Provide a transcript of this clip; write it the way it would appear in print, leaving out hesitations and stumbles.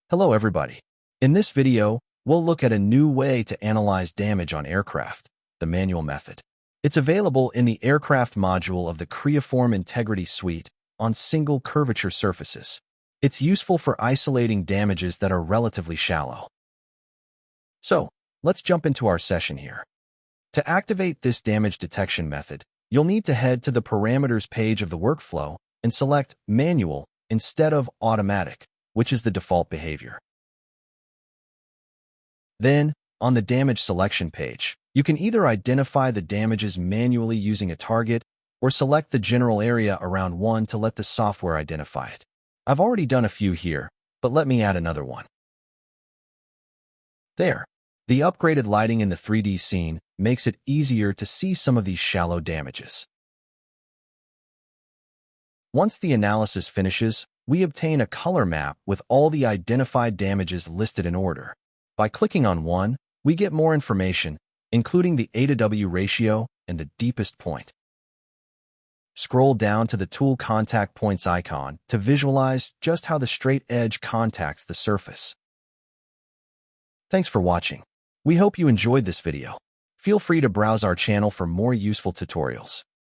Hello everybody. In this video, we'll look at a new way to analyze damage on aircraft, the manual method. It's available in the aircraft module of the Creaform Integrity Suite on single-curvature surfaces. It's useful for isolating damages that are relatively shallow. So, let's jump into our session here. To activate this damage detection method, you'll need to head to the parameters page of the workflow and select Manual instead of Automatic, which is the default behavior. Then, on the damage selection page, you can either identify the damages manually using a target or select the general area around one to let the software identify it. I've already done a few here, but let me add another one. There. The upgraded lighting in the 3D scene makes it easier to see some of these shallow damages. Once the analysis finishes, we obtain a color map with all the identified damages listed in order. By clicking on one, we get more information, including the A to W ratio and the deepest point. Scroll down to the Tool Contact Points icon to visualize just how the straight edge contacts the surface. Thanks for watching. We hope you enjoyed this video. Feel free to browse our channel for more useful tutorials.